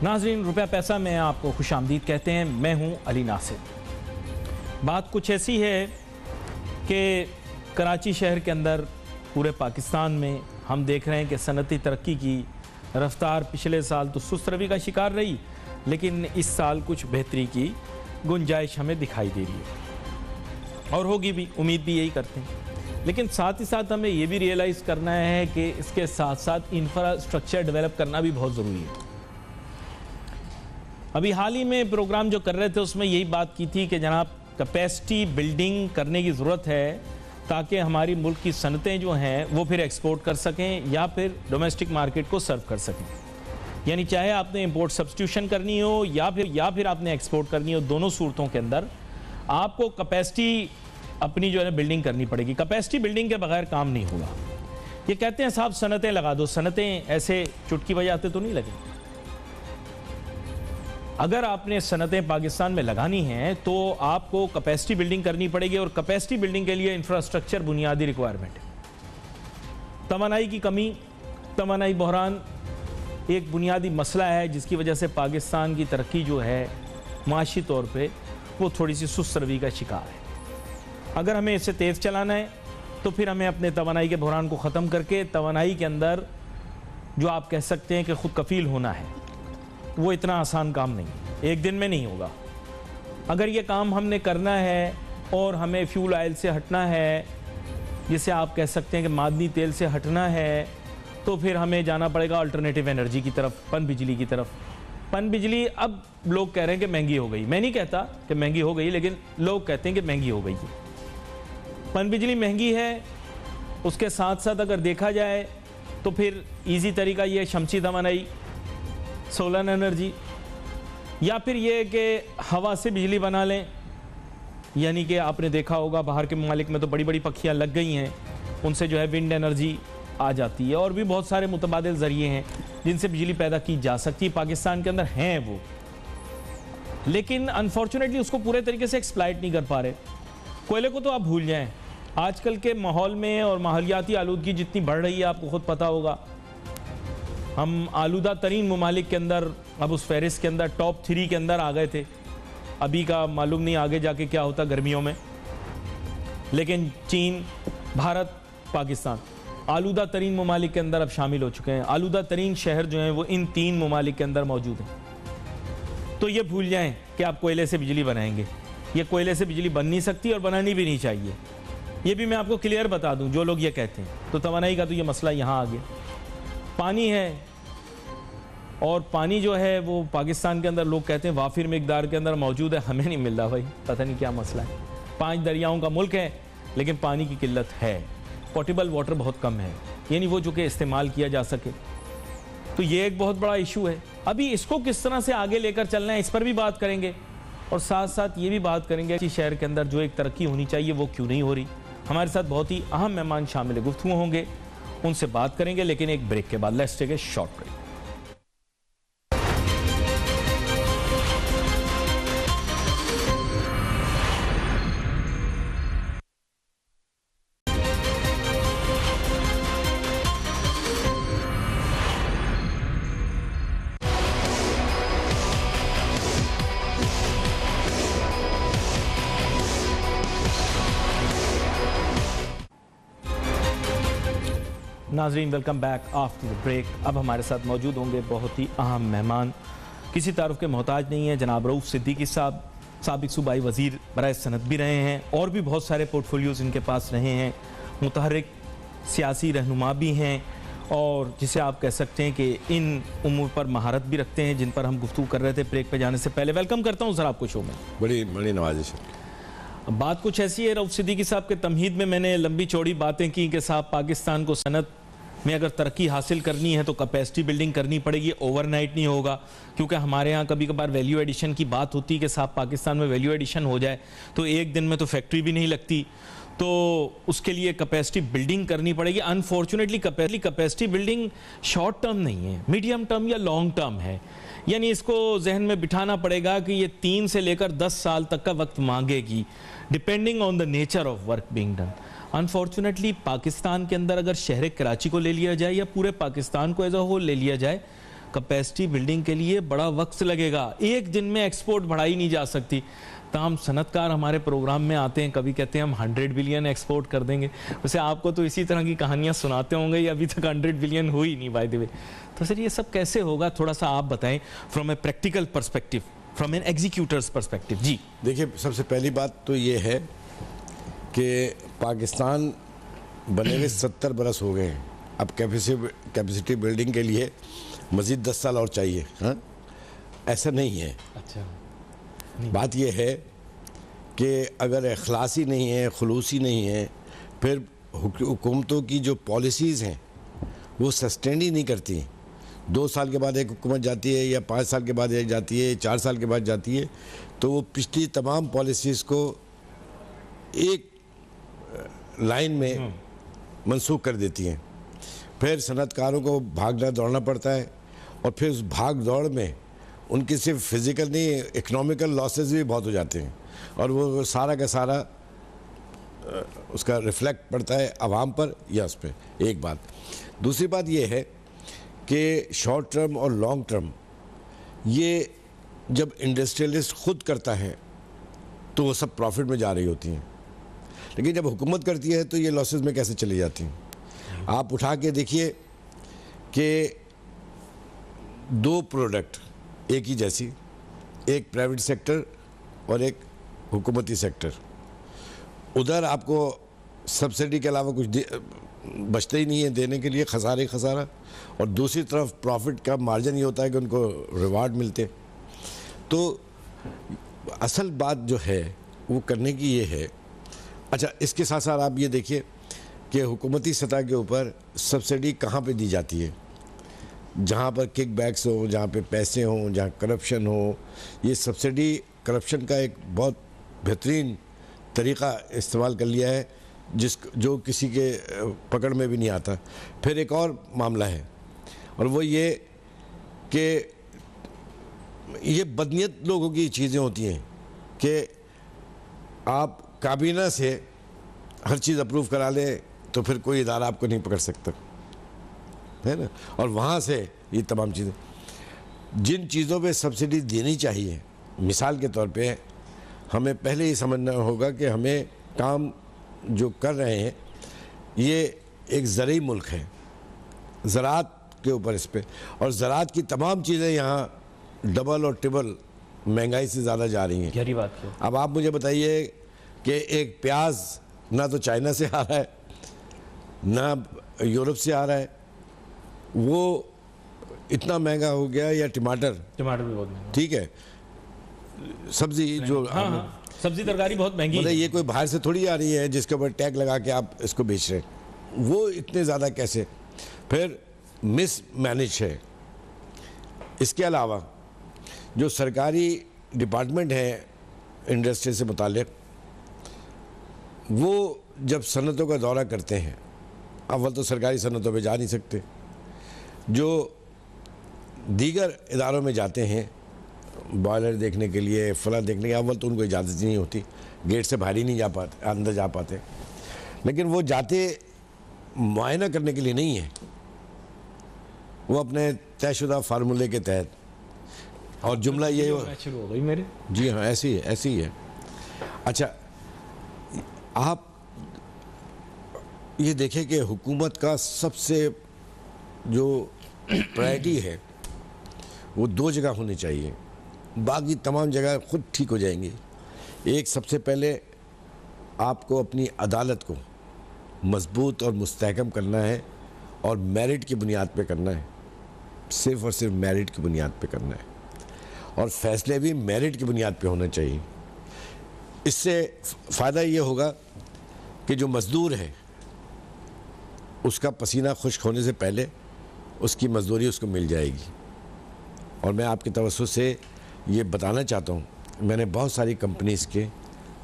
नाज़रीन, रुपया पैसा में आपको खुशामदीद कहते हैं। मैं हूं अली नासिर। बात कुछ ऐसी है कि कराची शहर के अंदर पूरे पाकिस्तान में हम देख रहे हैं कि सनती तरक्की की रफ्तार पिछले साल तो सुस्त रवि का शिकार रही, लेकिन इस साल कुछ बेहतरी की गुंजाइश हमें दिखाई दे रही है और होगी भी, उम्मीद भी यही करते हैं। लेकिन साथ ही साथ हमें ये भी रियलाइज़ करना है कि इसके साथ साथ इंफ्रास्ट्रक्चर डेवलप करना भी बहुत ज़रूरी है। अभी हाल ही में प्रोग्राम जो कर रहे थे उसमें यही बात की थी कि जनाब कैपेसिटी बिल्डिंग करने की ज़रूरत है ताकि हमारी मुल्क की सनतें जो हैं वो फिर एक्सपोर्ट कर सकें या फिर डोमेस्टिक मार्केट को सर्व कर सकें। यानी चाहे आपने इंपोर्ट सब्स्टिट्यूशन करनी हो या फिर आपने एक्सपोर्ट करनी हो, दोनों सूरतों के अंदर आपको कैपेसिटी अपनी जो है बिल्डिंग करनी पड़ेगी। कैपेसिटी बिल्डिंग के बगैर काम नहीं होगा। ये कहते हैं साहब सनतें लगा दो, सनतें ऐसे चुटकी बजाते तो नहीं लगे। अगर आपने सनतें पाकिस्तान में लगानी हैं तो आपको कैपेसिटी बिल्डिंग करनी पड़ेगी और कैपेसिटी बिल्डिंग के लिए इंफ्रास्ट्रक्चर बुनियादी रिक्वायरमेंट है। तवानाई की कमी, तवानाई बहरान एक बुनियादी मसला है जिसकी वजह से पाकिस्तान की तरक्की जो है माशी तौर पे वो थोड़ी सी सुस्त रवि का शिकार है। अगर हमें इसे तेज़ चलाना है तो फिर हमें अपने तवानाई के बहरान को ख़त्म करके तवानाई के अंदर जो आप कह सकते हैं कि खुद कफील होना है, वो इतना आसान काम नहीं, एक दिन में नहीं होगा। अगर ये काम हमने करना है और हमें फ्यूल ऑयल से हटना है, जिसे आप कह सकते हैं कि मादनी तेल से हटना है, तो फिर हमें जाना पड़ेगा अल्टरनेटिव एनर्जी की तरफ, पन बिजली की तरफ। पन बिजली अब लोग कह रहे हैं कि महंगी हो गई। मैं नहीं कहता कि महंगी हो गई, लेकिन लोग कहते हैं कि महंगी हो गई। पन बिजली महंगी है, उसके साथ साथ अगर देखा जाए तो फिर ईजी तरीका ये शमसी तवानाई, सोलर एनर्जी, या फिर ये कि हवा से बिजली बना लें। यानी कि आपने देखा होगा बाहर के ममालिक में तो बड़ी बड़ी पखियाँ लग गई हैं, उनसे जो है विंड एनर्जी आ जाती है और भी बहुत सारे मुतबादिल ज़रिए हैं जिनसे बिजली पैदा की जा सकती है। पाकिस्तान के अंदर हैं वो, लेकिन अनफॉर्चुनेटली उसको पूरे तरीके से एक्सप्लॉइट नहीं कर पा रहे। कोयले को तो आप भूल जाएं, आजकल के माहौल में और माहौलियाती आलूदगी जितनी बढ़ रही है आपको खुद पता होगा। हम आलूदा तरीन ममालिक के अंदर अब उस फहरिस्त के अंदर टॉप 3 के अंदर आ गए थे। अभी का मालूम नहीं आगे जाके क्या होता गर्मियों में, लेकिन चीन, भारत, पाकिस्तान आलूदा तरीन ममालिक के अंदर अब शामिल हो चुके हैं। आलूदा तरीन शहर जो हैं वो इन 3 ममालिक के अंदर मौजूद हैं। तो ये भूल जाएं कि आप कोयले से बिजली बनाएंगे। ये कोयले से बिजली बन नहीं सकती और बनानी भी नहीं चाहिए। ये भी मैं आपको क्लियर बता दूं, जो लोग ये कहते हैं। तो तवानाई का तो ये मसला यहाँ आ गया। पानी है, और पानी जो है वो पाकिस्तान के अंदर लोग कहते हैं वाफिर मिकदार के अंदर मौजूद है, हमें नहीं मिल रहा भाई, पता नहीं क्या मसला है। 5 दरियाओं का मुल्क है लेकिन पानी की किल्लत है, पोर्टेबल वाटर बहुत कम है, यानी वो जो कि इस्तेमाल किया जा सके। तो ये एक बहुत बड़ा इशू है। अभी इसको किस तरह से आगे लेकर चलना है इस पर भी बात करेंगे और साथ साथ ये भी बात करेंगे कि शहर के अंदर जो एक तरक्की होनी चाहिए वो क्यों नहीं हो रही। हमारे साथ बहुत ही अहम मेहमान शामिल गुफ्तगू होंगे, उनसे बात करेंगे, लेकिन एक ब्रेक के बाद। Let's take a short break. नाजरीन, welcome back after the break. अब हमारे साथ मौजूद होंगे बहुत ही अहम मेहमान, किसी तारुफ के मोहताज नहीं है, जनाब रऊफ सिद्दीकी साहब, साबिक सूबाई वज़ीर बराए सनत भी रहे हैं और भी बहुत सारे पोर्टफोलियोज़ इनके पास रहे हैं। मुतहर्रिक सियासी रहनुमा भी हैं और जिसे आप कह सकते हैं कि इन उमूर पर महारत भी रखते हैं, जिन पर हम गुफ्तगू कर रहे थे ब्रेक पे जाने से पहले। वेलकम करता हूँ सर आपको शो में। बड़ी बड़ी नवाजिश है। बात कुछ ऐसी है, रऊफ सिद्दीकी साहब के तमहीद में मैंने लंबी चौड़ी बातें की कि साहब पाकिस्तान को सनत में अगर तरक्की हासिल करनी है तो कैपेसिटी बिल्डिंग करनी पड़ेगी, ओवरनाइट नहीं होगा। क्योंकि हमारे यहाँ कभी कभार वैल्यू एडिशन की बात होती है कि साहब पाकिस्तान में वैल्यू एडिशन हो जाए तो एक दिन में तो फैक्ट्री भी नहीं लगती, तो उसके लिए कैपेसिटी बिल्डिंग करनी पड़ेगी। Unfortunately capacity building short term नहीं है, मीडियम टर्म या लॉन्ग टर्म है। यानी इसको जहन में बिठाना पड़ेगा कि ये 3 से लेकर 10 साल तक का वक्त मांगेगी, depending on the nature of work being done. Unfortunately Pakistan के अंदर अगर शहर कराची को ले लिया जाए या पूरे पाकिस्तान को एज अ होल ले लिया जाए कैपेसिटी बिल्डिंग के लिए बड़ा वक्त लगेगा, एक दिन में एक्सपोर्ट बढ़ाई नहीं जा सकती। तमाम सनतकार हमारे प्रोग्राम में आते हैं, कभी कहते हैं हम 100 बिलियन एक्सपोर्ट कर देंगे। वैसे आपको तो इसी तरह की कहानियां सुनाते होंगे, ये अभी तक 100 बिलियन हुई नहीं बाय द वे। तो सर ये सब कैसे होगा, थोड़ा सा आप बताएं from a practical perspective, from an executor's perspective. जी देखिए, सबसे पहली बात तो ये है कि पाकिस्तान बने हुए 70 बरस हो गए हैं। अब कैपेसिटी बिल्डिंग के लिए मज़ीद 10 साल और चाहिए। हाँ, ऐसा नहीं है। अच्छा, बात यह है कि अगर इखलासी नहीं है, खुलूसी नहीं है, फिर हुकूमतों की जो पॉलिसीज़ हैं वो सस्टेन ही नहीं करती। 2 साल के बाद एक हुकूमत जाती है, या 5 साल के बाद एक जाती है, 4 साल के बाद जाती है, तो वो पिछली तमाम पॉलिसीज़ को एक लाइन में मनसूख कर देती हैं। फिर सनतकारों को भागना दौड़ना पड़ता है, और फिर उस भाग दौड़ में उनकी सिर्फ फिज़िकल नहीं, इकोनॉमिकल लॉसेस भी बहुत हो जाते हैं, और वो सारा का सारा उसका रिफ्लेक्ट पड़ता है आवाम पर या उस पर। एक बात। दूसरी बात ये है कि शॉर्ट टर्म और लॉन्ग टर्म ये जब इंडस्ट्रियलिस्ट खुद करता है तो वो सब प्रॉफिट में जा रही होती हैं, लेकिन जब हुकूमत करती है तो ये लॉसेस में कैसे चली जाती हैं। आप उठा के देखिए कि 2 प्रोडक्ट एक ही जैसी, एक प्राइवेट सेक्टर और एक हुकूमती सेक्टर, उधर आपको सब्सिडी के अलावा कुछ बचता ही नहीं है देने के लिए, खसारे खसारा, और दूसरी तरफ प्रॉफिट का मार्जिन ये होता है कि उनको रिवार्ड मिलते। तो असल बात जो है वो करने की ये है। अच्छा, इसके साथ साथ आप ये देखिए कि हुकूमती सतह के ऊपर सब्सिडी कहाँ पे दी जाती है, जहाँ पर किक बैक्स हो, जहाँ पे पैसे हों, जहाँ करप्शन हो। ये सब्सिडी करप्शन का एक बहुत बेहतरीन तरीक़ा इस्तेमाल कर लिया है, जो किसी के पकड़ में भी नहीं आता। फिर एक और मामला है, और वो ये कि ये बदनीयत लोगों की चीज़ें होती हैं कि आप काबीना से हर चीज़ अप्रूव करा लें तो फिर कोई इदारा आपको नहीं पकड़ सकता है ना। और वहाँ से ये तमाम चीज़ें, जिन चीज़ों पे सब्सिडी देनी चाहिए, मिसाल के तौर पे हमें पहले ही समझना होगा कि हमें काम जो कर रहे हैं ये एक ज़रूरी मुल्क है, ज़राअत के ऊपर इस पे, और ज़राअत की तमाम चीज़ें यहाँ डबल और ट्रिपल महंगाई से ज़्यादा जा रही हैं। गहरी बात है। अब आप मुझे बताइए कि एक प्याज ना तो चाइना से आ रहा है, ना यूरोप से आ रहा है, वो इतना महंगा हो गया, या टमाटर भी बहुत महंगा, ठीक है, सब्जी जो सब्जी तरकारी बहुत महंगी मतलब है। ये कोई बाहर से थोड़ी आ रही है जिसके ऊपर टैग लगा के आप इसको बेच रहे हैं, वो इतने ज़्यादा कैसे। फिर मिस मैनेज है। इसके अलावा जो सरकारी डिपार्टमेंट है इंडस्ट्री से मुताल्लिक़, वो जब सनतों का दौरा करते हैं, अव्वल तो सरकारी सनतों पे जा नहीं सकते, जो दीगर इदारों में जाते हैं बॉयलर देखने के लिए, फला देखने के लिए, अव्वल तो उनको इजाज़त ही नहीं होती, गेट से बाहर ही नहीं जा पाते, अंदर जा पाते। लेकिन वो जाते मुआयना करने के लिए नहीं है, वो अपने तयशुदा फार्मूले के तहत। और जुमला ये शुरू हो गई मेरे। जी हाँ, ऐसी ही है। अच्छा, आप ये देखें कि हुकूमत का सबसे जो प्रायोरिटी है वो 2 जगह होनी चाहिए, बाकी तमाम जगह खुद ठीक हो जाएंगी। एक, सबसे पहले आपको अपनी अदालत को मजबूत और मुस्तहकम करना है, और मेरिट की बुनियाद पे करना है, सिर्फ़ और सिर्फ मेरिट की बुनियाद पे करना है, और फैसले भी मेरिट की बुनियाद पे होना चाहिए। इससे फ़ायदा ये होगा कि जो मज़दूर है उसका पसीना खुश्क होने से पहले उसकी मज़दूरी उसको मिल जाएगी। और मैं आपके तवज्जुह से ये बताना चाहता हूँ, मैंने बहुत सारी कंपनीज़ के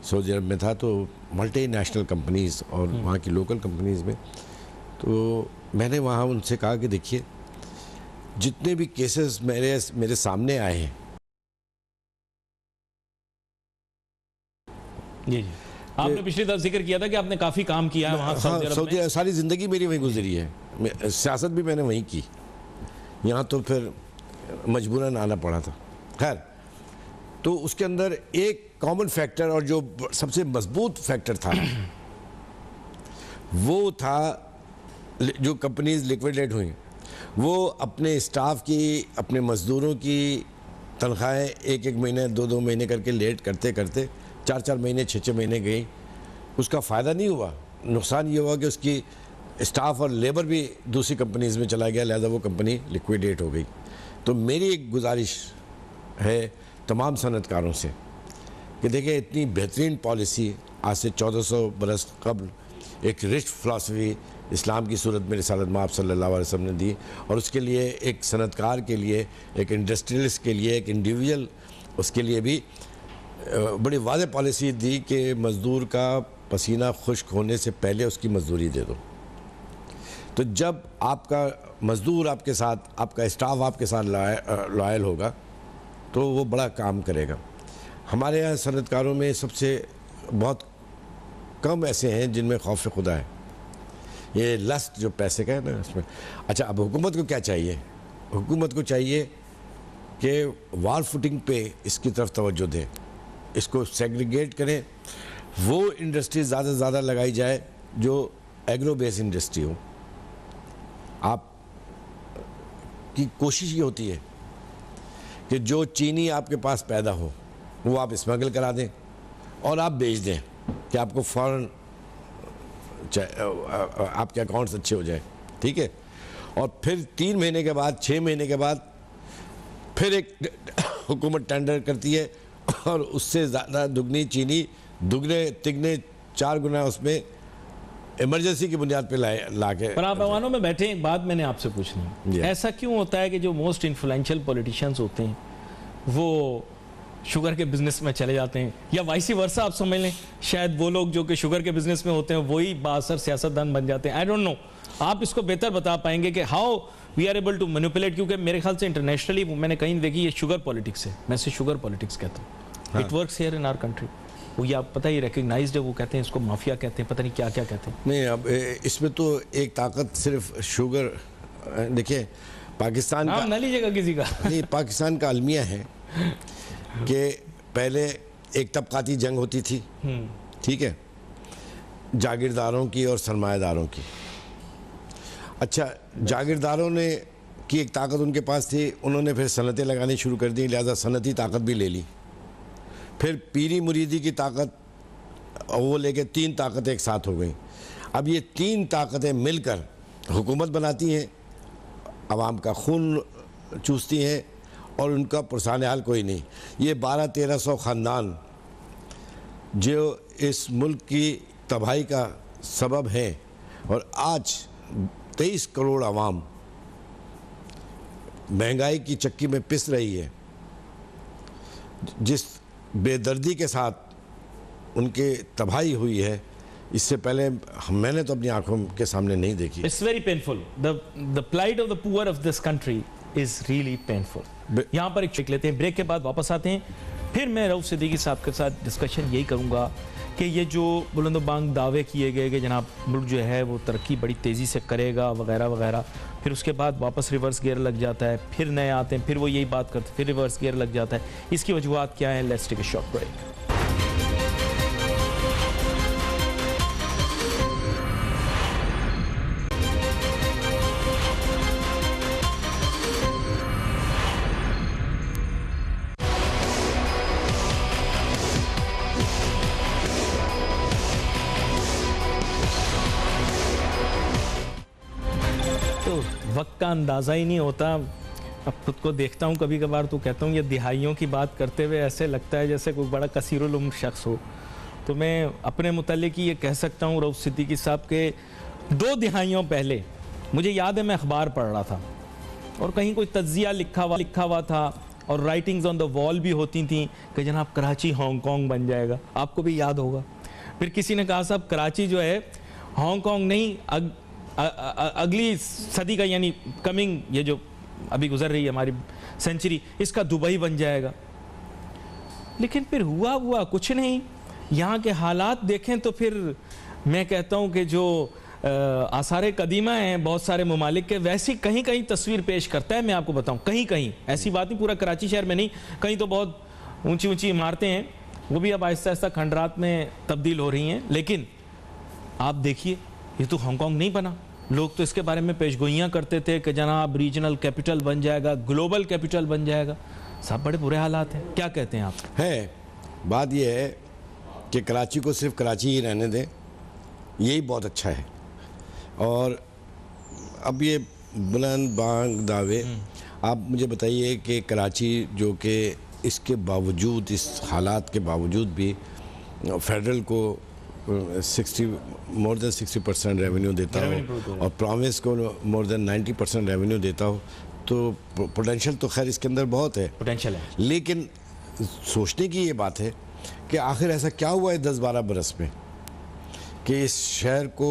सऊदी अरब में था, तो मल्टी नेशनल कंपनीज़ और वहाँ की लोकल कंपनीज़ में, तो मैंने वहाँ उनसे कहा कि देखिए, जितने भी केसेस मेरे सामने आए हैं, जी आपने पिछली दफ़ा जिक्र किया था कि आपने काफ़ी काम किया है वहाँ सऊदी अरब में। सारी ज़िंदगी मेरी वहीं गुजरी है, सियासत भी मैंने वहीं की। यहाँ तो फिर मजबूरन आना पड़ा था। खैर, तो उसके अंदर एक कॉमन फैक्टर और जो सबसे मजबूत फैक्टर था वो था, जो कंपनीज लिक्विडेट हुई वो अपने स्टाफ की, अपने मज़दूरों की तनख्वाहें एक एक महीने, दो दो महीने करके लेट करते करते 4-4 महीने, 6-6 महीने गई। उसका फ़ायदा नहीं हुआ, नुकसान ये हुआ कि उसकी स्टाफ और लेबर भी दूसरी कंपनीज में चला गया, लिहाजा वो कंपनी लिक्विडेट हो गई। तो मेरी एक गुजारिश है तमाम सनतकारों से कि देखिए, इतनी बेहतरीन पॉलिसी आज से 1400 बरस कबल एक रिच फ़िलासफ़ी इस्लाम की सूरत में रिसालत माब सल्लल्लाहु अलैहि वसल्लम ने दी, और उसके लिए एक सनतकार के लिए, एक इंडस्ट्रियलिस्ट के लिए, एक इंडिविजुअल उसके लिए भी बड़ी वाज़ेह पॉलिसी दी कि मज़दूर का पसीना खुश्क होने से पहले उसकी मजदूरी दे दो। तो जब आपका मज़दूर आपके साथ, आपका स्टाफ आपके साथ लॉयल होगा तो वो बड़ा काम करेगा। हमारे यहाँ सनतकारों में सबसे बहुत कम ऐसे हैं जिनमें खौफ खुदा है। ये लस्ट जो पैसे का है ना इसमें। अच्छा, अब हुकूमत को क्या चाहिए? हुकूमत को चाहिए कि वार फुटिंग पे इसकी तरफ तवज्जो दें, इसको सेग्रीगेट करें, वो इंडस्ट्री ज़्यादा से ज़्यादा लगाई जाए जो एग्रो बेस इंडस्ट्री हो। आप की कोशिश ये होती है कि जो चीनी आपके पास पैदा हो वो आप स्मगल करा दें और आप बेच दें कि आपको फ़ौरन आपके अकाउंट्स अच्छे हो जाए, ठीक है। और फिर 3 महीने के बाद, 6 महीने के बाद फिर एक हुकूमत टेंडर करती है और उससे ज़्यादा दुगनी चीनी, दुगने तिगने 4 गुना उसमें इमरजेंसी की बुनियाद पे ला के। पर आप ऐवानों में बैठे, एक बात मैंने आपसे पूछनी है, ऐसा क्यों होता है कि जो मोस्ट इन्फ्लुएंशियल पॉलिटिशियंस होते हैं वो शुगर के बिजनेस में चले जाते हैं, या वाइसी वर्सा आप समझ लें, शायद वो लोग जो कि शुगर के बिजनेस में होते हैं वही बासर सियासतदान बन जाते हैं। आई डोंट नो, आप इसको बेहतर बता पाएंगे कि how we are able to manipulate, क्योंकि मेरे ख्याल से इंटरनेशनली मैंने कहीं देखी ये शुगर पॉलिटिक्स है, मैं इसे शुगर पॉलिटिक्स कहता हूँ। It works here in our country. वो ये आप पता ही रिकग्नाइज्ड है, वो कहते हैं इसको माफिया कहते हैं, पता नहीं क्या क्या कहते हैं। नहीं, अब इसमें तो एक ताकत सिर्फ शुगर, देखिए पाकिस्तान का नाम न लीजिएगा किसी का, नहीं, पाकिस्तान का अलमिया है कि पहले एक तबकाती जंग होती थी, ठीक है, जागीरदारों की और सरमायादारों की। अच्छा, जागीरदारों ने की एक ताकत उनके पास थी, उन्होंने फिर सनतें लगानी शुरू कर दी, लिहाजा सनती ताकत भी ले ली। फिर पीरी मुरीदी की ताकत, वो लेके 3 ताकतें एक साथ हो गई। अब ये 3 ताकतें मिलकर हुकूमत बनाती हैं, आवाम का खून चूसती हैं और उनका पुरसान हाल कोई नहीं। ये 1200-1300 ख़ानदान जो इस मुल्क की तबाही का सबब है, और आज 23 करोड़ आवाम महंगाई की चक्की में पिस रही है, जिस बेदर्दी के साथ उनके तबाही हुई है, इससे पहले मैंने तो अपनी आंखों के सामने नहीं देखी। It's very painful, the plight of the poor of this country is really painful. यहाँ पर एक ब्रेक लेते हैं, ब्रेक के बाद वापस आते हैं, फिर मैं रऊफ सिद्दीकी साहब के साथ डिस्कशन यही करूँगा कि ये जो बुलंदबांग दावे किए गए कि जनाब मुल्क जो है वो तरक्की बड़ी तेज़ी से करेगा वगैरह वगैरह, फिर उसके बाद वापस रिवर्स गियर लग जाता है, फिर नए आते हैं, फिर वो यही बात करते हैं, फिर रिवर्स गियर लग जाता है। इसकी वजूहत क्या है? Let's take a short break. वक्त का अंदाज़ा ही नहीं होता। अब खुद को देखता हूँ कभी कभार तो कहता हूँ ये दिहाइयों की बात करते हुए ऐसे लगता है जैसे कोई बड़ा कसीरुल उम्र शख्स हो। तो मैं अपने मुतल्लिक ये कह सकता हूँ, रऊफ सिद्दीकी साहब के 2 दिहाइयों पहले मुझे याद है मैं अखबार पढ़ रहा था और कहीं कोई तज्जिया लिखा हुआ था और राइटिंग्स ऑन द वॉल भी होती थी कि जनाब कराची हांगकॉन्ग बन जाएगा। आपको भी याद होगा। फिर किसी ने कहा साहब कराची जो है हांगकॉन्ग नहीं, अगली सदी का यानी कमिंग, ये जो अभी गुजर रही है हमारी सेंचुरी, इसका दुबई बन जाएगा। लेकिन फिर हुआ कुछ नहीं। यहाँ के हालात देखें तो फिर मैं कहता हूँ कि जो आसार कदीमा हैं बहुत सारे ममालिक के, वैसी कहीं कहीं तस्वीर पेश करता है। मैं आपको बताऊं, कहीं कहीं, ऐसी बात नहीं पूरा कराची शहर में नहीं, कहीं तो बहुत ऊंची ऊंची इमारतें हैं, वो भी अब आहिस्ता आहिस्ता खंडरात में तब्दील हो रही हैं। लेकिन आप देखिए, ये तो हांगकांग नहीं बना। लोग तो इसके बारे में पेशगोइयाँ करते थे कि जनाब रीजनल कैपिटल बन जाएगा, ग्लोबल कैपिटल बन जाएगा। सब बड़े बुरे हालात हैं। क्या कहते हैं आप? है, बात यह है कि कराची को सिर्फ कराची ही रहने दें, यही बहुत अच्छा है। और अब ये बुलंद बांग दावे, आप मुझे बताइए कि कराची जो कि इसके बावजूद, इस हालात के बावजूद भी फेडरल को मोर देन 60% रेवेन्यू देता हो और प्रोविंस को मोर देन 90% रेवेन्यू देता हो, तो पोटेंशियल तो खैर इसके अंदर बहुत है, पोटेंशियल है। लेकिन सोचने की ये बात है कि आखिर ऐसा क्या हुआ है 10-12 बरस में कि इस शहर को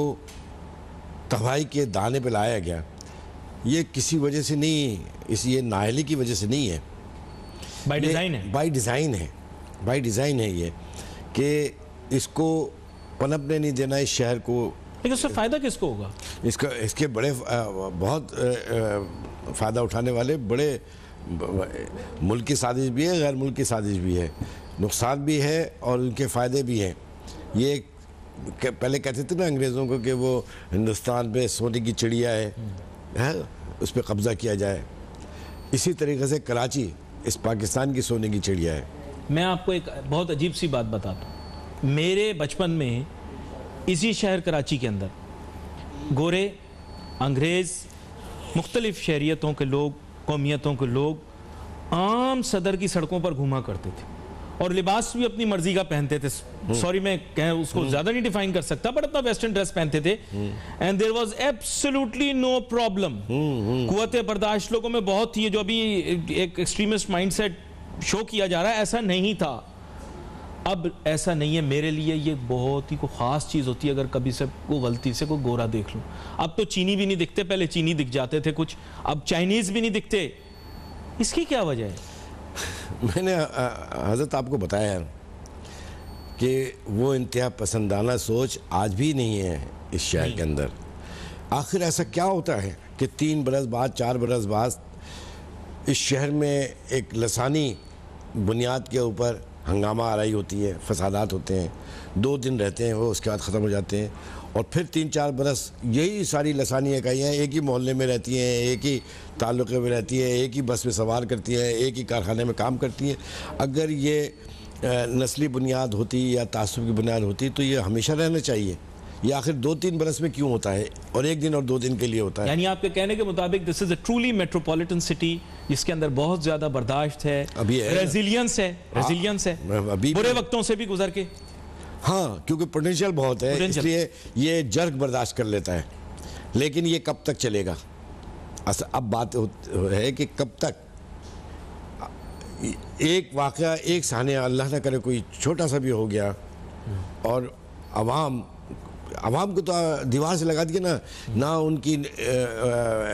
तबाही के दाने पे लाया गया। ये किसी वजह से नहीं, ये नाअहली की वजह से नहीं है, बाय डिज़ाइन है। बाय डिज़ाइन है, बाय डिज़ाइन है ये कि इसको पनपने नहीं देना इस शहर को। लेकिन उससे फ़ायदा किसको होगा? इसके बड़े बहुत फ़ायदा उठाने वाले बड़े मुल्क की साजिश भी है, गैर मुल्क की साजिश भी है, नुकसान भी है और उनके फ़ायदे भी हैं। ये पहले कहते थे ना अंग्रेज़ों को कि वो हिंदुस्तान पे सोने की चिड़िया है, उस पर कब्ज़ा किया जाए। इसी तरीके से कराची इस पाकिस्तान की सोने की चिड़िया है। मैं आपको एक बहुत अजीब सी बात बताता हूँ। मेरे बचपन में इसी शहर कराची के अंदर गोरे, अंग्रेज़, मुख्तलिफ़ शहरियतों के लोग, कौमियतों के लोग आम सदर की सड़कों पर घूमा करते थे और लिबास भी अपनी मर्जी का पहनते थे। सॉरी, मैं उसको ज़्यादा नहीं डिफाइन कर सकता, बट अपना वेस्टर्न ड्रेस पहनते थे and there was absolutely no problem. कुव्वत बर्दाश्त लोगों में बहुत थी। जो अभी एक एक्सट्रीमिस्ट माइंडसेट शो किया जा रहा है, ऐसा नहीं था। अब ऐसा नहीं है। मेरे लिए ये बहुत ही कोई ख़ास चीज़ होती है अगर कभी से को गलती से कोई गोरा देख लूँ। अब तो चीनी भी नहीं दिखते, पहले चीनी दिख जाते थे कुछ, अब चाइनीज़ भी नहीं दिखते। इसकी क्या वजह है? मैंने हज़रत आपको बताया कि वो इंतहा पसंदाना सोच आज भी नहीं है इस शहर के अंदर। आखिर ऐसा क्या होता है कि 3 बरस बाद, 4 बरस बाद इस शहर में एक लसानी बुनियाद के ऊपर हंगामा आ रही होती है, फसादात होते हैं, 2 दिन रहते हैं वो, उसके बाद ख़त्म हो जाते हैं और फिर 3-4 बरस यही सारी लसानी इकाइयाँ एक ही मोहल्ले में रहती हैं, एक ही ताल्लुक़े में रहती हैं, एक ही बस में सवार करती हैं, एक ही कारखाने में काम करती हैं। अगर ये नस्ली बुनियाद होती या तासुब की बुनियाद होती तो ये हमेशा रहना चाहिए। ये आखिर 2-3 बरस में क्यों होता है और 1 दिन और 2 दिन के लिए होता है? यानी आपके कहने के मुताबिक this is a truly metropolitan city जिसके अंदर बहुत ज्यादा बर्दाश्त है, अभी है, रेजिलियंस है, रेजिलियंस है, अभी बुरे वक्तों से भी गुजर के। हाँ, क्योंकि पोटेंशियल बहुत है, इसलिए ये जर्क बर्दाश्त कर लेता है। लेकिन ये कब तक चलेगा? अब बात है कि कब तक। एक वाक़या, एक सानिया, अल्लाह ना करे कोई छोटा सा भी हो गया और अवाम को तो दीवार से लगा दिया ना उनकी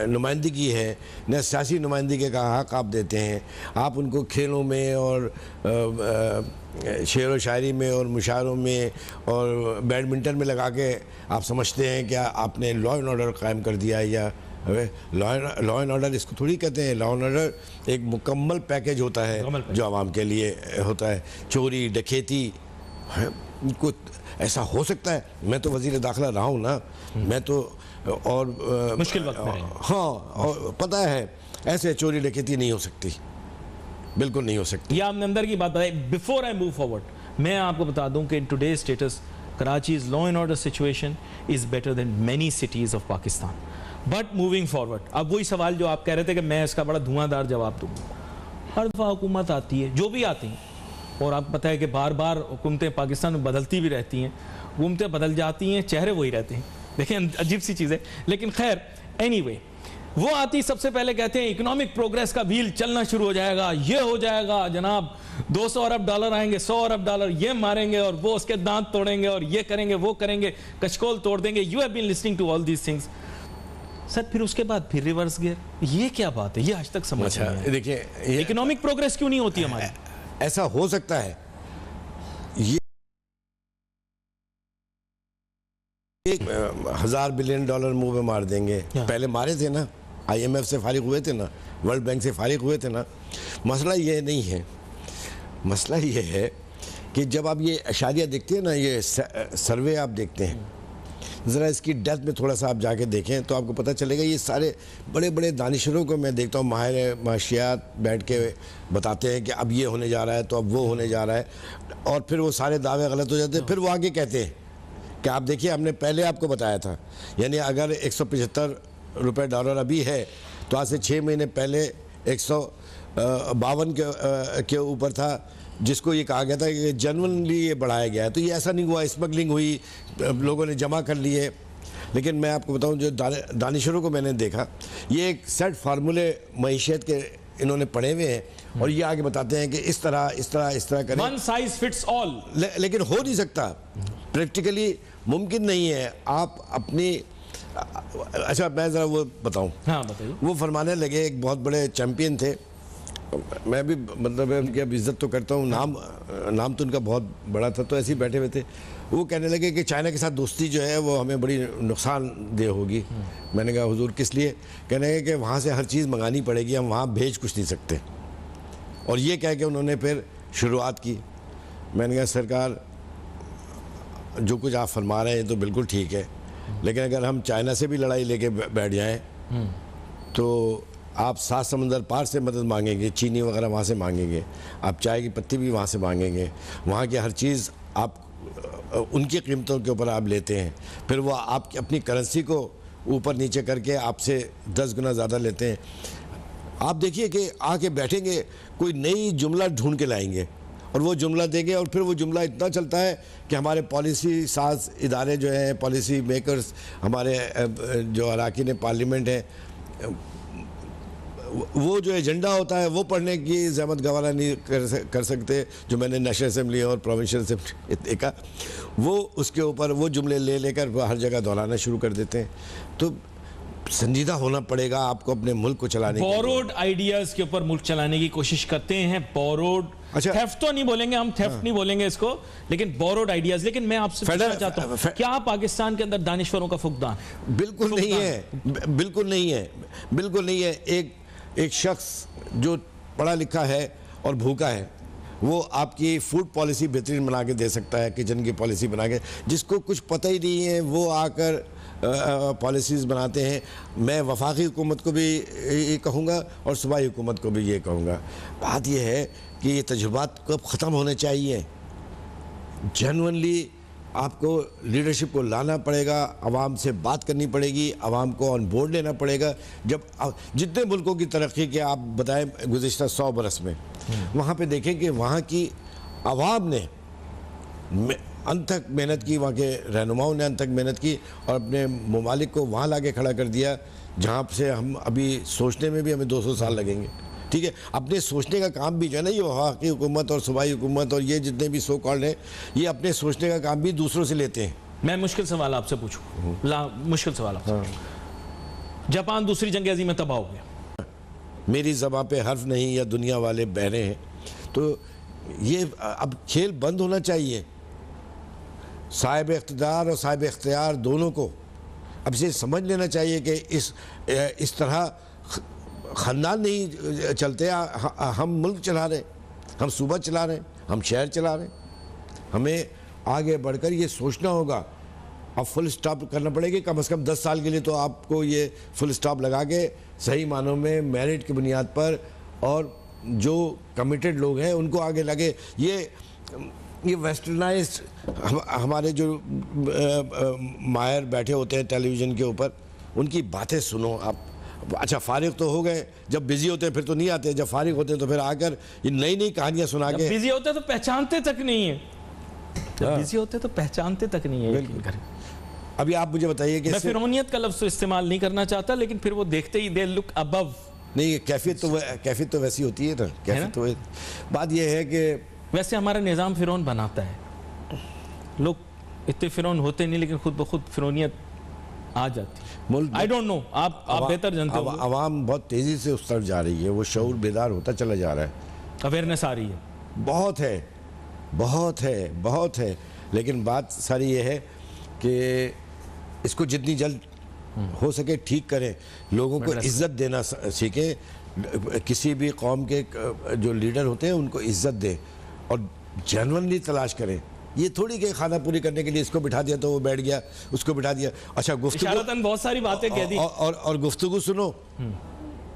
नुमाइंदगी है, न सियासी नुमाइंदगी का हक आप देते हैं। आप उनको खेलों में और शेर व शायरी में और मुशायरों में और बैडमिंटन में लगा के आप समझते हैं कि आपने लॉ एंड ऑर्डर कायम कर दिया है। या लॉ एंड ऑर्डर इसको थोड़ी कहते हैं। लॉ एंड ऑर्डर एक मुकम्मल पैकेज होता है जो आवाम के लिए होता है। चोरी, डकैती, को ऐसा हो सकता है? मैं तो वज़ीर दाखिला रहा हूँ ना, मैं तो और मुश्किल वक्त में, हाँ, और पता है ऐसे चोरी डकैती नहीं हो सकती, बिल्कुल नहीं हो सकती। ये आपने अंदर की बात बताई। बिफोर आई मूव फॉरवर्ड, मैं आपको बता दूं कि in today's status Karachi's law and order situation is better than many cities of Pakistan. But moving forward, अब वही सवाल जो आप कह रहे थे कि मैं इसका बड़ा धुआंधार जवाब दूंगा। हर दफ़ा हुकूमत आती है, जो भी आती हैं, और आपको पता है कि बार बार हुकूमतें पाकिस्तान में बदलती भी रहती हैं, हुकूमतें बदल जाती हैं, चेहरे वही रहते हैं। देखें, अजीब सी चीज़ है। लेकिन खैर, एनीवे, वो आती सबसे पहले कहते हैं इकोनॉमिक प्रोग्रेस का व्हील चलना शुरू हो जाएगा, ये हो जाएगा जनाब, 200 अरब डॉलर आएंगे, 100 अरब डॉलर ये मारेंगे और वो उसके दांत तोड़ेंगे और ये करेंगे, वो करेंगे, कचकोल तोड़ देंगे। You have been listening to all these things sir. फिर उसके बाद फिर रिवर्स गियर। ये क्या बात है? ये आज तक समझ नहीं आया। देखिए, इकोनॉमिक प्रोग्रेस क्यों नहीं होती हमारी? ऐसा हो सकता है, ये हज़रत $1000 बिलियन मुंह में मार देंगे। पहले मारे थे ना, IMF से फारिग हुए थे ना, वर्ल्ड बैंक से फारिग हुए थे ना। मसला ये नहीं है, मसला ये है कि जब आप ये अशारिया देखते हैं ना, ये सर्वे आप देखते हैं, ज़रा इसकी डेप्थ में थोड़ा सा आप जाके देखें तो आपको पता चलेगा। ये सारे बड़े बड़े दानिशरों को मैं देखता हूँ, माहिर माशियात बैठ के बताते हैं कि अब ये होने जा रहा है तो अब वो होने जा रहा है, और फिर वो सारे दावे गलत हो जाते हैं। फिर वो आगे कहते हैं कि आप देखिए हमने पहले आपको बताया था, यानी अगर 175 रुपये डॉलर अभी है तो आज से 6 महीने पहले 152 के ऊपर था, जिसको ये कहा गया था कि जनरली ये बढ़ाया गया है। तो ये ऐसा नहीं हुआ, स्मगलिंग हुई, लोगों ने जमा कर लिए। लेकिन मैं आपको बताऊं, जो दानिशरों को मैंने देखा, ये एक सेट फार्मूले मईशत के इन्होंने पढ़े हुए हैं और ये आगे बताते हैं कि इस तरह करें, वन साइज फिट्स ऑल। लेकिन हो नहीं सकता, प्रैक्टिकली मुमकिन नहीं है। आप अपनी अच्छा मैं ज़रा वो बताऊं। हाँ बताइए। वो फरमाने लगे, एक बहुत बड़े चैम्पियन थे, मैं भी मतलब उनकी अब इज़्ज़त तो करता हूँ, नाम तो उनका बहुत बड़ा था, तो ऐसे ही बैठे हुए थे। वो कहने लगे कि चाइना के साथ दोस्ती जो है वो हमें बड़ी नुकसानदेह होगी। मैंने कहा हुजूर किस लिए? कहने लगे कि वहाँ से हर चीज़ मंगानी पड़ेगी, हम वहाँ भेज कुछ नहीं सकते। और ये कह के उन्होंने फिर शुरुआत की। मैंने कहा सरकार, जो कुछ आप फरमा रहे हैं तो बिल्कुल ठीक है, लेकिन अगर हम चाइना से भी लड़ाई लेके बैठ जाएँ तो आप 7 समंदर पार से मदद मांगेंगे, चीनी वगैरह वहाँ से मांगेंगे, आप चाय की पत्ती भी वहाँ से मांगेंगे, वहाँ की हर चीज़ आप उनकी कीमतों के ऊपर आप लेते हैं, फिर वो आप अपनी करेंसी को ऊपर नीचे करके आपसे 10 गुना ज़्यादा लेते हैं। आप देखिए कि आके बैठेंगे, कोई नई जुमला ढूंढ के लाएंगे और वो जुमला देंगे, और फिर वो जुमला इतना चलता है कि हमारे पॉलिसी साज इदारे जो हैं, पॉलिसी मेकर्स, हमारे जो अराकीन पार्लियामेंट है, वो जो एजेंडा होता है वो पढ़ने की ज़हमत गवारा नहीं कर सकते। जो मैंने नेशनल असेंबली और प्रोविंशियल असेंबली देखा, वो उसके ऊपर वो जुमले लेकर हर जगह दोहराना शुरू कर देते हैं। तो संजीदा होना पड़ेगा आपको अपने मुल्क को चलाने के लिए। बोरोड आइडियाज के ऊपर मुल्क चलाने की कोशिश करते हैं, बोरोड। अच्छा, थेफ्ट तो नहीं बोलेंगे हम, थेफ्ट नहीं बोलेंगे इसको, लेकिन बोरोड आइडियाज। लेकिन मैं आपसे पूछना चाहता हूं, क्या पाकिस्तान के अंदर दानिश्वरों का फुकदान? बिल्कुल नहीं है, बिल्कुल नहीं है, बिल्कुल नहीं है। एक शख्स जो पढ़ा लिखा है और भूखा है, वो आपकी फूड पॉलिसी बेहतरीन बना के दे सकता है, किचन की पॉलिसी बना के। जिसको कुछ पता ही नहीं है वो आकर पॉलिसीज़ बनाते हैं। मैं वफाकी हुकूमत को भी ये कहूँगा और सूबाई हुकूमत को भी ये कहूँगा, बात यह है कि ये तजुर्बात कब ख़त्म होने चाहिए। जेन्युइनली आपको लीडरशिप को लाना पड़ेगा, आवाम से बात करनी पड़ेगी, आवाम को ऑन बोर्ड लेना पड़ेगा। जब जितने मुल्कों की तरक्की के आप बताएं गुज़िश्ता 100 बरस में, वहाँ पे देखें कि वहाँ की आवाम ने अंत तक मेहनत की, वहाँ के रहनुमाओं ने अंत तक मेहनत की और अपने ममालिक को वहाँ लाके खड़ा कर दिया जहाँ से हम अभी सोचने में भी हमें 200 साल लगेंगे। ठीक है, अपने सोचने का काम भी जो है ना, ये वफाकी हुकूमत और सूबाई हुकूमत और ये जितने भी सो कॉल्ड हैं, ये अपने सोचने का काम भी दूसरों से लेते हैं। मैं मुश्किल सवाल आपसे पूछूं, मुश्किल सवाल आपसे पूछूं। जापान दूसरी जंग अज़ीम में तबाह हो गया, मेरी ज़बान पे हर्फ नहीं या दुनिया वाले बहरे हैं, तो ये अब खेल बंद होना चाहिए। साहिब इख्तिदार और साहिब इख्तियार दोनों को अब से समझ लेना चाहिए कि इस तरह ख़ानदान नहीं चलते। हम मुल्क चला रहे, हम सूबा चला रहे, हम शहर चला रहे। हमें आगे बढ़कर ये सोचना होगा। अब फुल स्टॉप करना पड़ेगा, कम से कम 10 साल के लिए तो आपको ये फुल स्टॉप लगा के सही मानों में मेरिट की बुनियाद पर, और जो कमिटेड लोग हैं उनको आगे लगे। ये वेस्टर्नाइज्ड हमारे जो मायर बैठे होते हैं टेलीविज़न के ऊपर, उनकी बातें सुनो आप। अच्छा, फारिग तो हो गए, जब बिजी होते हैं फिर तो नहीं आते, जब फारिग होते हैं तो फिर आकर ये नई नई कहानियां सुना के। बिजी होते तो पहचानते तक नहीं है, जब बिजी होते तो पहचानते तक नहीं है। अभी आप मुझे बताइए कि मैं फिरौनियत का लफ्ज़ इस्तेमाल नहीं करना चाहता, लेकिन फिर वो देखते ही दे लुक अबव। नहीं, कैफियत तो वैसी होती है ना, कैफियत तो बात यह है कि वैसे हमारा निज़ाम फिरौन बनाता है, लोग इतने फिरौन होते नहीं, लेकिन खुद ब खुद फिरौनियत आ जाती। आई डोंट नो, आप बेहतर जानते हो। आवाम बहुत तेज़ी से उस तरफ जा रही है, वो शऊर बेदार होता चला जा रहा है, अवेयरनेस आ रही है। बहुत है, बहुत है, बहुत है। लेकिन बात सारी ये है कि इसको जितनी जल्द हो सके ठीक करें, लोगों को इज्जत देना सीखें, किसी भी कौम के जो लीडर होते हैं उनको इज्जत दें और जेन्युइनली तलाश करें। ये थोड़ी कि खाना पूरी करने के लिए इसको बिठा दिया तो वो बैठ गया, उसको बिठा दिया। अच्छा गुफ्तगू, इशारतन बहुत सारी बातें कह दी और गुफ्तगू सुनो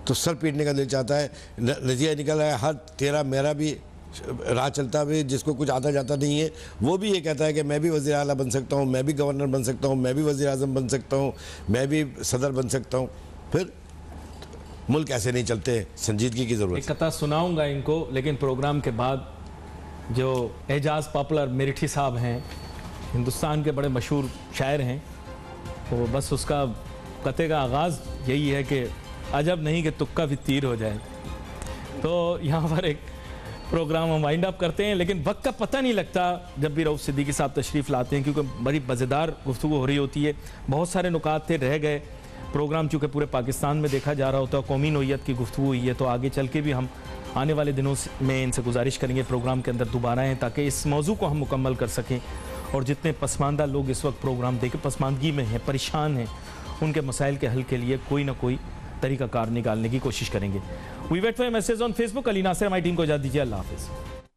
तो सर पीटने का दिल चाहता है। नज़िया निकल आया, हर तेरा मेरा भी राह चलता हुए जिसको कुछ आता जाता नहीं है वो भी ये कहता है कि मैं भी वज़ीर आला बन सकता हूँ, मैं भी गवर्नर बन सकता हूँ, मैं भी वज़ीर आज़म बन सकता हूँ, मैं भी सदर बन सकता हूँ। फिर मुल्क ऐसे नहीं चलते, संजीदगी की ज़रूरत है। एक कथा सुनाऊंगा इनको, लेकिन प्रोग्राम के बाद जो एजाज पॉपुलर मेरिठी साहब हैं, हिंदुस्तान के बड़े मशहूर शायर हैं, तो बस उसका कथे का आगाज़ यही है कि अजब नहीं कि तुक्का भी तीर हो जाए। तो यहाँ पर एक प्रोग्राम हम वाइंड अप करते हैं, लेकिन वक्त का पता नहीं लगता जब भी रऊफ सिद्दीकी साहब तशरीफ़ लाते हैं, क्योंकि बड़ी मज़ेदार गुफ्तगू हो रही होती है। बहुत सारे नुकात थे रह गए। प्रोग्राम चूँकि पूरे पाकिस्तान में देखा जा रहा होता है, कौमी नोयत की गुफ्तगू हुई है, तो आगे चल के भी हम आने वाले दिनों में इनसे गुजारिश करेंगे प्रोग्राम के अंदर दोबारा आएँ, ताकि इस मौजू को हम मुकम्मल कर सकें और जितने पसमानदा लोग इस वक्त प्रोग्राम देख पसमानदगी में हैं, परेशान हैं, उनके मसाइल के हल के लिए कोई ना कोई तरीका कार निकालने की कोशिश करेंगे। We wait for message on Facebook. Ali Nasir हमारी टीम को इजाज़त दीजिए। अल्लाह हाफ़िज़।